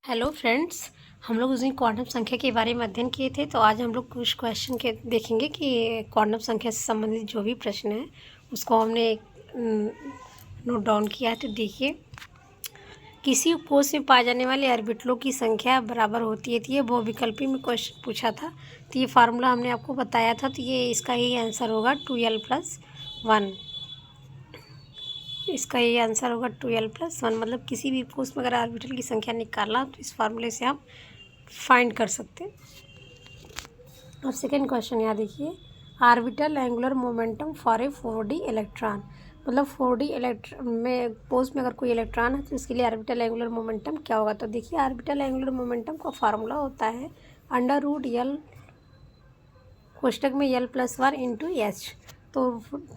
Hello friends. हम लोग उस दिन क्वांटम संख्या के बारे में अध्ययन किए थे, तो आज हम लोग कुछ क्वेश्चन के देखेंगे कि क्वांटम संख्या से संबंधित जो भी प्रश्न है उसको हमने नोट डाउन किया है। तो देखिए, किसी कोष में पाए जाने वाले ऑर्बिटलों की संख्या बराबर होती है। तो ये बहुविकल्पी में क्वेश्चन पूछा था, तो ये फार्मूला हमने आपको बताया था। तो ये इसका ही आंसर होगा 2l+1। इसका ये आंसर होगा 2l+1। मतलब किसी भी कोष में अगर ऑर्बिटल की संख्या निकालना तो इस फार्मूले से आप फाइंड कर सकते हैं। अब सेकेंड क्वेश्चन यहाँ देखिए, orbital angular momentum for a 4d electron. मतलब 4d इलेक्ट्रॉन में कोष में अगर कोई इलेक्ट्रॉन है तो इसके लिए ऑर्बिटल एंगुलर मोमेंटम क्या होगा। तो देखिए, ऑर्बिटल एंगुलर मोमेंटम का फार्मूला होता है √L कोष्टक में l+1 इंटू एच। तो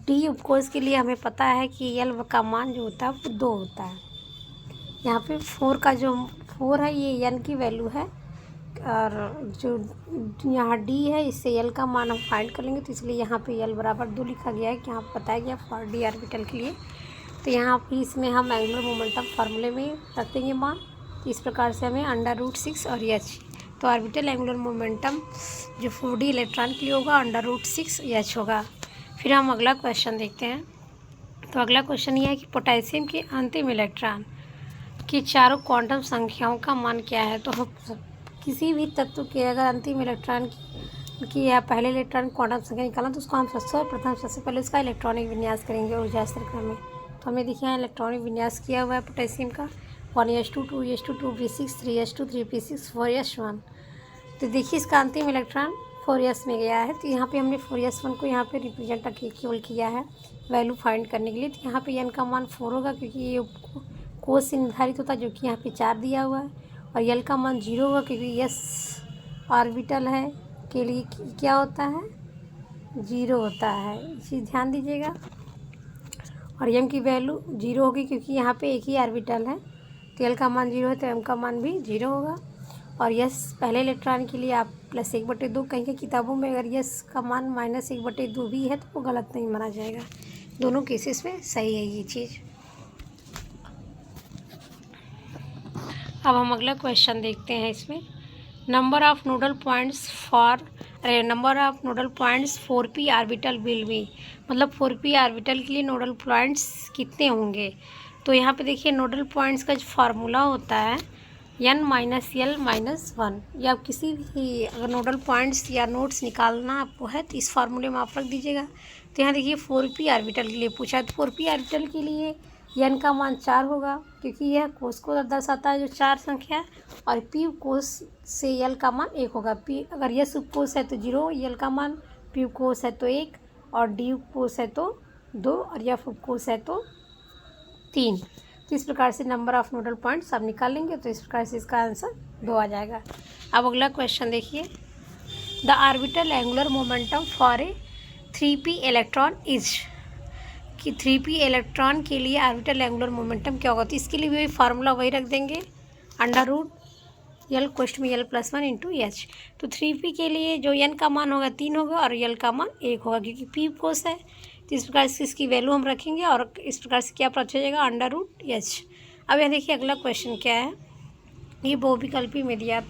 डी उपकोष के लिए हमें पता है कि यल का मान जो होता है वो 2 होता है। यहाँ पे 4 का जो 4 है ये एन की वैल्यू है, और जो यहाँ डी है इससे यल का मान हम फाइंड कर लेंगे। तो इसलिए यहाँ पे यल बराबर 2 लिखा गया है कि यहाँ बताया गया फॉर डी ऑर्बिटल के लिए। तो यहाँ पे इसमें हम एंगुलर मोमेंटम फार्मूले में रख देंगे मान। तो इस प्रकार से हमें √6 और एच, तो ऑर्बिटल एंगुलर मोमेंटम जो 4d इलेक्ट्रॉन के लिए होगा √6 एच होगा। फिर हम अगला क्वेश्चन देखते हैं। तो अगला क्वेश्चन ये है कि पोटेशियम के अंतिम इलेक्ट्रॉन की चारों क्वांटम संख्याओं का मान क्या है। तो हम किसी भी तत्व के अगर अंतिम इलेक्ट्रॉन की या पहले इलेक्ट्रॉन क्वांटम संख्या निकालना तो उसको हम सबसे पहले उसका इलेक्ट्रॉनिक विन्यास करेंगे ऊर्जा स्तर क्रम में। तो हमें देखिए यहाँ इलेक्ट्रॉनिक विन्यास किया हुआ है पोटेशियम का 1s2 2s2 2p6 3s2 3p6 4s1। तो देखिए इसका अंतिम इलेक्ट्रॉन 4s में गया है। तो यहाँ पे हमने 4s1 को यहाँ पे रिप्रेजेंट केवल किया है वैल्यू फाइंड करने के लिए। तो यहाँ पे n का मान 4 होगा क्योंकि ये कोष से निर्धारित होता है, जो कि यहाँ पे 4 दिया हुआ है। और l का मान 0 होगा क्योंकि s ऑर्बिटल है के लिए क्या होता है 0 होता है, ये चीज़ ध्यान दीजिएगा। और m की वैल्यू 0 होगी क्योंकि यहाँ पे एक ही ऑर्बिटल है। तो l का मान 0 है तो m का मान भी 0 होगा। और यस पहले इलेक्ट्रॉन के लिए आप +1/2 कहीं किताबों में अगर यस का मान -1/2 भी है तो वो गलत नहीं माना जाएगा। दोनों केसेस में सही है ये चीज़। अब हम अगला क्वेश्चन देखते हैं। इसमें number of nodal points 4p orbital will be. मतलब 4p ऑर्बिटल के लिए नोडल पॉइंट्स कितने होंगे। तो यहाँ पे देखिए नोडल पॉइंट्स का जो फार्मूला होता है n-l-1, या किसी भी अगर नोडल पॉइंट्स या नोड्स निकालना आपको है तो इस फार्मूले में आप रख दीजिएगा। तो यहाँ देखिए 4p ऑर्बिटल के लिए पूछा है, तो 4p ऑर्बिटल के लिए n का मान 4 होगा क्योंकि यह कोष को दर्शाता है जो 4 संख्या है। और p कोष से l का मान 1 होगा। p अगर यस उपकोष है तो 0, l का मान p उपकोष है तो 1, और d उपकोष है तो 2, और f उपकोष है तो 3। तो इस प्रकार से नंबर ऑफ नोडल पॉइंट्स आप निकाल लेंगे, तो इस प्रकार से इसका आंसर 2 आ जाएगा। अब अगला क्वेश्चन देखिए, the orbital angular momentum for a 3p electron is. कि 3p इलेक्ट्रॉन के लिए ऑर्बिटल एंगुलर मोमेंटम क्या होगा। तो इसके लिए भी फार्मूला वही रख देंगे √L कोष्टक में l+1 इंटू एच। तो 3p के लिए जो n का मान होगा 3 होगा और l का मान 1 होगा क्योंकि p कोष है। तो इस प्रकार से इसकी वैल्यू हम रखेंगे और इस प्रकार से क्या प्राप्त हो जाएगा √H। अब यहाँ देखिए अगला क्वेश्चन क्या है, ये बहुविकल्पी में दिया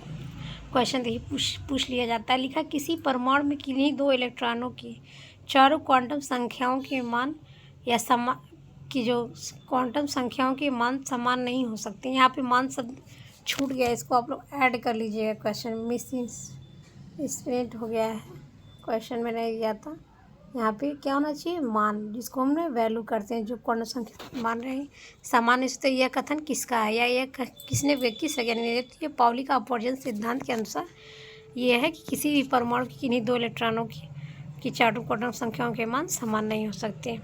क्वेश्चन देखिए पूछ लिया जाता है। लिखा किसी परमाणु में किन्हीं 2 इलेक्ट्रॉनों की चारों क्वांटम संख्याओं के मान या की जो क्वांटम संख्याओं के मान समान नहीं हो सकते। यहाँ पे मान सब छूट गया, इसको आप लोग ऐड कर लीजिएगा। क्वेश्चन मिसिंग स्प्रेड हो गया है, क्वेश्चन में नहीं दिया था। यहाँ पे क्या होना चाहिए मान, जिसको हमने वैल्यू करते हैं जो क्वांटम संख्या मान रहे हैं। सामान्य तो यह कथन किसका है या यह किसने किस वैज्ञानिक ने। ये पाउली का अपवर्जन सिद्धांत के अनुसार ये है कि किसी भी परमाणु की किन्हीं 2 इलेक्ट्रॉनों की चारों क्वांटम संख्याओं के मान समान नहीं हो सकते।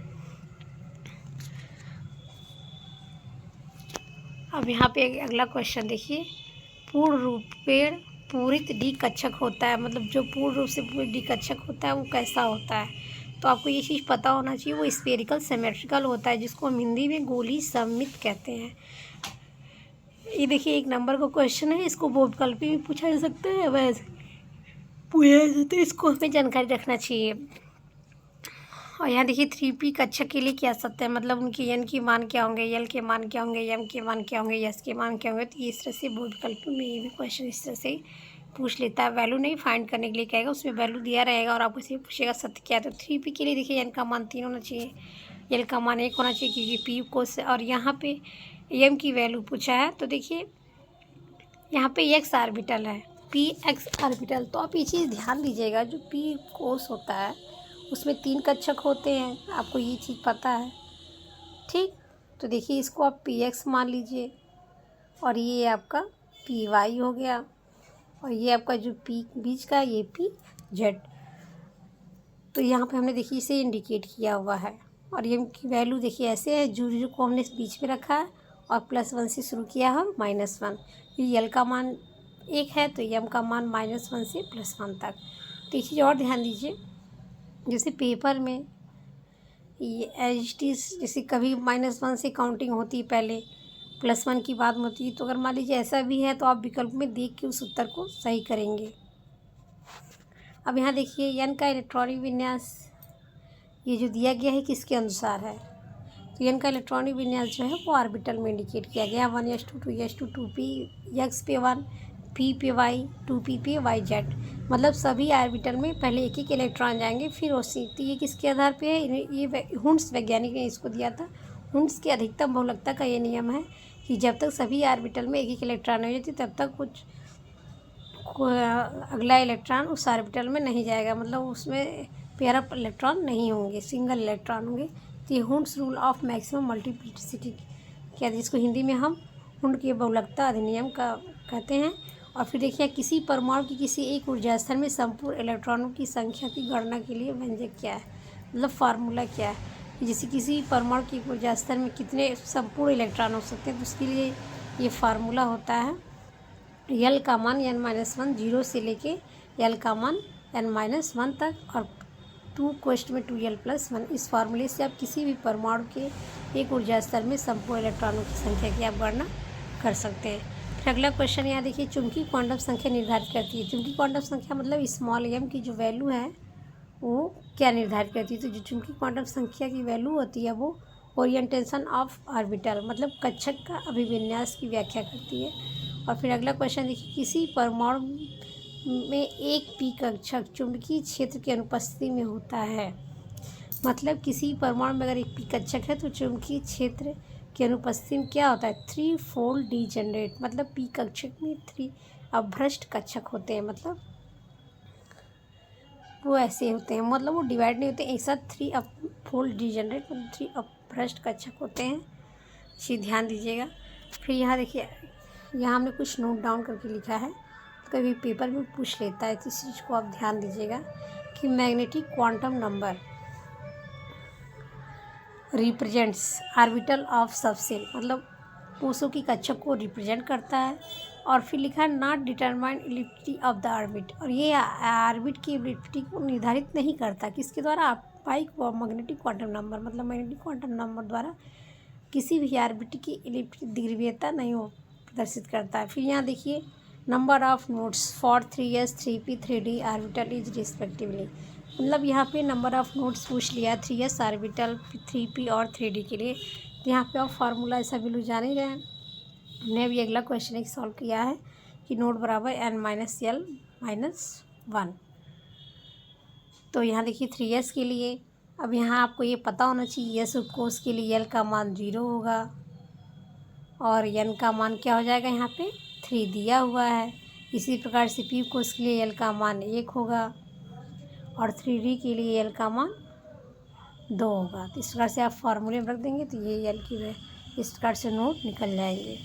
अब यहाँ पे अगला क्वेश्चन देखिए, पूर्ण रूपेण पूरित डी कक्षक होता है। मतलब जो पूर्ण रूप से पूरित डी कक्षक होता है वो कैसा होता है। तो आपको ये चीज़ पता होना चाहिए, वो स्फेरिकल सिमेट्रिकल होता है, जिसको हम हिंदी में गोली सममित कहते हैं। ये देखिए 1 नंबर का क्वेश्चन है, इसको बहुविकल्पी भी पूछा जा सकता है, वैसे पूछा जा सकता है, इसको हमें जानकारी रखना चाहिए। और यहाँ देखिए 3p कक्षक के लिए क्या सत्य है, मतलब उनके n के मान क्या होंगे, l के मान क्या होंगे, m के मान क्या होंगे, s के मान क्या होंगे। तो इस तरह से बहुत विकल्प में ये भी क्वेश्चन इस तरह से पूछ लेता है। वैल्यू नहीं फाइंड करने के लिए कहेगा, उसमें वैल्यू दिया रहेगा और आपको इसे पूछेगा सत्य क्या है। तो 3p के लिए देखिए n का मान 3 होना चाहिए, l का मान 1 होना चाहिए क्योंकि p को से, और यहाँ पे m की वैल्यू पूछा है। तो देखिए यहाँ पे x आर्बिटल है, p x आर्बिटल। तो आप ये चीज़ ध्यान दीजिएगा, जो p कोस होता है उसमें 3 कक्षक होते हैं, आपको ये चीज़ पता है, ठीक। तो देखिए इसको आप पी एक्स मान लीजिए और ये आपका पी वाई हो गया, और ये आपका जो पी बीच का ये पी जेड। तो यहाँ पे हमने देखिए इसे इंडिकेट किया हुआ है, और ये की वैल्यू देखिए ऐसे है, जीरो को हमने बीच में रखा है और +1 से शुरू किया है -1। ये यल का मान 1 है तो एम का मान -1 से +1 तक। तो एक चीज़ और ध्यान दीजिए, जैसे पेपर में ये एच जैसे कभी -1 से काउंटिंग होती है, पहले +1 की बात होती है। तो अगर मान लीजिए ऐसा भी है तो आप विकल्प में देख के उस उत्तर को सही करेंगे। अब यहाँ देखिए एन का इलेक्ट्रॉनिक विन्यास ये जो दिया गया है किसके अनुसार है, तो एन का इलेक्ट्रॉनिक विन्यास जो है वो ऑर्बिटल में इंडिकेट किया गया है। 1s2 2s2 2p x पे 1 p पे y 2p पे yz, मतलब सभी ऑर्बिटल में पहले एक एक इलेक्ट्रॉन जाएंगे फिर उसी। तो ये किसके आधार पे है, ये हुंड्स वैज्ञानिक ने इसको दिया था। हुंड्स की अधिकतम बहुलकता का ये नियम है कि जब तक सभी ऑर्बिटल में एक एक इलेक्ट्रॉन हो जाती तब तक अगला इलेक्ट्रॉन उस ऑर्बिटल में नहीं जाएगा, मतलब उसमें पेयर ऑफ इलेक्ट्रॉन नहीं होंगे, सिंगल इलेक्ट्रॉन होंगे। तो ये Hund's rule of maximum multiplicity क्या, जिसको हिंदी में हम हुंड की बहुलकता अधिनियम का कहते हैं। और फिर देखिए किसी परमाणु की किसी एक ऊर्जा स्तर में संपूर्ण इलेक्ट्रॉनों की संख्या की गणना के लिए व्यंजक क्या है, मतलब फार्मूला क्या है। जैसे किसी परमाणु की ऊर्जा स्तर में कितने संपूर्ण इलेक्ट्रॉन हो सकते हैं, तो उसके लिए ये फार्मूला होता है यल का मान n-1 0 से लेके यल का मान n-1 तक, और 2 क्वेश्चन में 2l+1। इस फार्मूले से आप किसी भी परमाणु के एक ऊर्जा स्तर में संपूर्ण इलेक्ट्रॉनों की संख्या की आप गणना कर सकते हैं। फिर अगला क्वेश्चन यहाँ देखिए, चुंबकीय क्वांटम संख्या निर्धारित करती है। चुंबकीय क्वांटम संख्या मतलब स्मॉल m की जो वैल्यू है वो क्या निर्धारित करती है, तो जो चुंबकीय क्वांटम संख्या की वैल्यू होती है वो ओरिएंटेशन ऑफ ऑर्बिटल मतलब कक्षक का अभिविन्यास की व्याख्या करती है। और फिर अगला क्वेश्चन देखिए, किसी परमाणु में एक पी कक्षक चुंबकीय क्षेत्र की अनुपस्थिति में होता है, मतलब किसी परमाणु में अगर एक पी कक्षक है तो चुंबकीय क्षेत्र की अनुपस्थिति में क्या होता है, 3 फोल्ड डीजेनरेट, मतलब पी कक्षक में 3 अभ्रष्ट कक्षक होते हैं, मतलब वो ऐसे होते हैं, मतलब वो डिवाइड नहीं होते एक साथ, 3 फोल्ड डीजेनरेट मतलब 3 अभ्रष्ट कक्षक होते हैं। इसे ध्यान दीजिएगा। फिर यहाँ देखिए, यहाँ हमने कुछ नोट डाउन करके लिखा है, कभी पेपर में पूछ लेता है, तो इस चीज़ को आप ध्यान दीजिएगा कि magnetic quantum number represents orbital of subshell, मतलब कोषों की कक्षक को रिप्रेजेंट करता है। और फिर लिखा है not determine ellipticity of the orbit, और ये ऑर्बिट की इलिप्टिटी को निर्धारित नहीं करता, किसके द्वारा, पाई मैग्नेटिक क्वांटम नंबर, मतलब मैग्नेटिक क्वांटम नंबर द्वारा किसी भी ऑर्बिट की इलिप्टिक द्विध्रुवीयता नहीं हो प्रदर्शित करता है। फिर यहाँ देखिए number of nodes for 3s 3p 3d orbital is respectively, मतलब यहाँ पे नंबर ऑफ नोड्स पूछ लिया 3s ऑर्बिटल 3p और 3d के लिए। तो यहाँ पे आप फार्मूला ऐसा वैल्यू जान ही रहे हैं। हमने अभी अगला क्वेश्चन एक सॉल्व किया है कि नोड बराबर n-l-1। तो यहाँ देखिए 3s के लिए, अब यहाँ आपको ये पता होना चाहिए s कोष के लिए l का मान 0 होगा और n का मान क्या हो जाएगा, यहाँ पे 3 दिया हुआ है। इसी प्रकार से p कोष के लिए l का मान 1 होगा और 3d के लिए l का मान 2 होगा। तो इस प्रकार से आप फार्मूले में रख देंगे तो ये l की इस प्रकार से नोट निकल जाएंगे।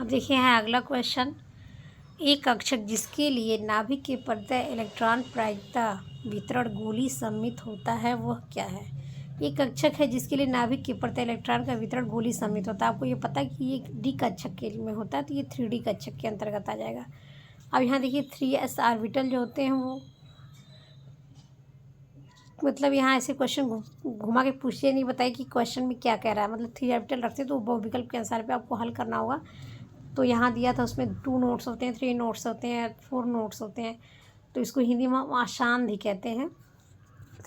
अब देखिए यहाँ अगला क्वेश्चन, एक कक्षक जिसके लिए नाभिक के प्रत्यय इलेक्ट्रॉन प्रायिकता वितरण गोली सममित होता है वह क्या है। एक कक्षक है जिसके लिए नाभिक के प्रत्यय इलेक्ट्रॉन का वितरण गोली सममित होता है। आपको ये पता है कि ये डी कक्षक के में होता है, तो ये 3D कक्षक के अंतर्गत आ जाएगा। अब यहाँ देखिए 3s ऑर्बिटल जो होते हैं वो, मतलब यहाँ ऐसे क्वेश्चन घुमा के पूछिए, नहीं बताइए कि क्वेश्चन में क्या कह रहा है, मतलब 3 ऑर्बिटल रखते हैं तो बहुविकल्प के आधार पे आपको हल करना होगा। तो यहाँ दिया था उसमें 2 नोट्स होते हैं, 3 नोट्स होते हैं, 4 नोट्स होते हैं, तो इसको हिंदी में आसान भी कहते हैं।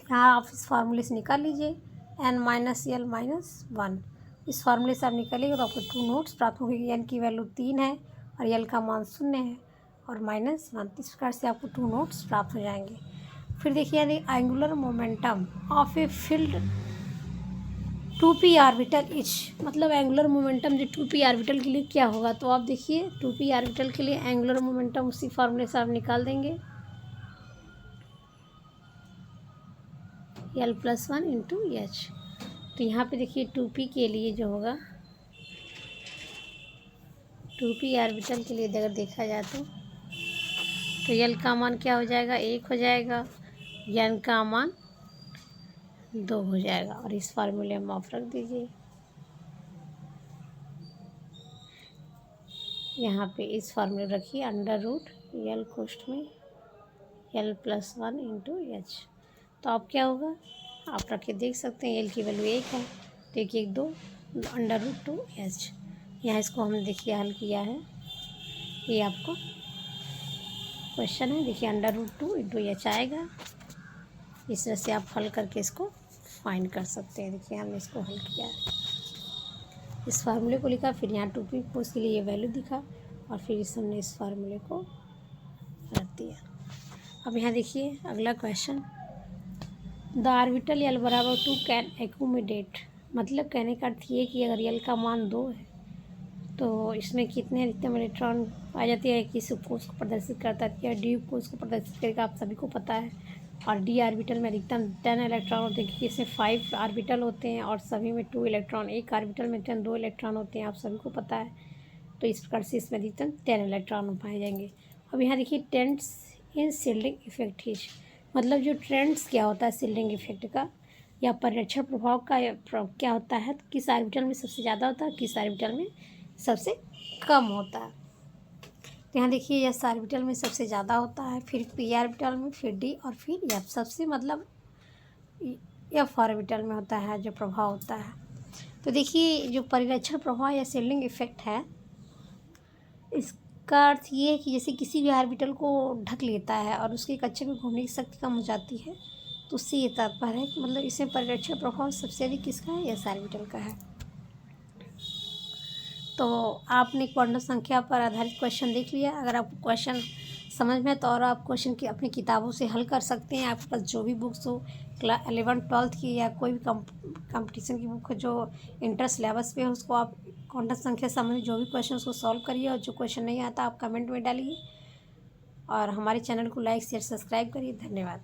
यहाँ आप इस फार्मूले से निकाल लीजिए n माइनस एल माइनस 1। इस फार्मूले से आप निकालिएगा तो आपको 2 नोट्स प्राप्त होंगे। n की वैल्यू 3 है और l का मान 0 है और -1। इस प्रकार से आपको 2 नोट्स प्राप्त हो जाएंगे। फिर देखिए यदि angular momentum of a field 2p orbital etch, मतलब एंगुलर मोमेंटम जो 2p ऑर्बिटल के लिए क्या होगा, तो आप देखिए 2p ऑर्बिटल के लिए एंगुलर मोमेंटम उसी फार्मूले से आप निकाल देंगे l+1 इंटू एच। तो यहाँ पे देखिए 2p के लिए जो होगा 2p ऑर्बिटल के लिए अगर देखा जाए तो l का मान क्या हो जाएगा, 1 हो जाएगा, n का मान 2 हो जाएगा और इस फार्मूले में आप रख दीजिए। यहाँ पे इस फार्मूले रखिए √l कोष्ठ में l+1 इंटू एच। तो अब क्या होगा, आप रख के देख सकते हैं l की वैल्यू 1 है, तो 1 1 2 √2h। यहाँ इसको हमने देखिए हल किया है, ये आपको क्वेश्चन है, देखिए √2 इंटू एच आएगा। इस तरह से आप हल करके इसको फाइंड कर सकते हैं। देखिए हमने इसको हल किया है, इस फार्मूले को लिखा, फिर यहाँ 2p को उसके लिए ये वैल्यू दिखा और फिर हमने इस फार्मूले को रख दिया। अब यहाँ देखिए अगला क्वेश्चन, द ऑर्बिटल l बराबर 2 कैन एकोमोडेट, मतलब कहने का अर्थ ये कि अगर l का मान 2 है तो इसमें कितने अधिकतम इलेक्ट्रॉन आ जाते हैं, किस फोर्स को प्रदर्शित करता है, या डी फोर्स को प्रदर्शित करेगा, आप सभी को पता है। और डी ऑर्बिटल में अधिकतम 10 इलेक्ट्रॉन होते हैं, क्योंकि इसमें 5 ऑर्बिटल होते हैं और सभी में 2 इलेक्ट्रॉन, एक ऑर्बिटल में 2 इलेक्ट्रॉन होते हैं, आप सभी को पता है। तो इस प्रकार से इसमें अधिकतम 10 इलेक्ट्रॉन पाए जाएंगे। अब यहाँ देखिए trends in shielding effect his, मतलब जो ट्रेंड्स क्या होता है शील्डिंग इफेक्ट का या परिरक्षण प्रभाव का क्या होता है, तो किस ऑर्बिटल में सबसे ज़्यादा होता है, किस ऑर्बिटल में सबसे कम होता है। तो यहाँ देखिए एस ऑर्बिटल में सबसे ज़्यादा होता है, फिर पी ऑर्बिटल में, फिर डी और फिर एफ, सबसे मतलब एफ ऑर्बिटल में होता है जो प्रभाव होता है। तो देखिए जो परिरक्षण प्रभाव या शील्डिंग इफेक्ट है, इसका अर्थ ये है कि जैसे किसी भी ऑर्बिटल को ढक लेता है और उसके कक्षे में घूमने की शक्ति कम हो जाती है, तो उससे ये तात्पर्य है कि मतलब इसमें परिरक्षण प्रभाव सबसे अधिक किसका है, एस ऑर्बिटल का है। तो आपने क्वांटम संख्या पर आधारित क्वेश्चन देख लिया। अगर आपको क्वेश्चन समझ में तो और आप क्वेश्चन की अपनी किताबों से हल कर सकते हैं। आपके पास जो भी बुक्स हो, 11th-12th की या कोई भी कंपटीशन की बुक हो जो इंटर सिलेबस पे हो, उसको आप क्वांटम संख्या संबंधी जो भी क्वेश्चन उसको सॉल्व करिए, और जो क्वेश्चन नहीं आता आप कमेंट में डालिए और हमारे चैनल को लाइक शेयर सब्सक्राइब करिए। धन्यवाद।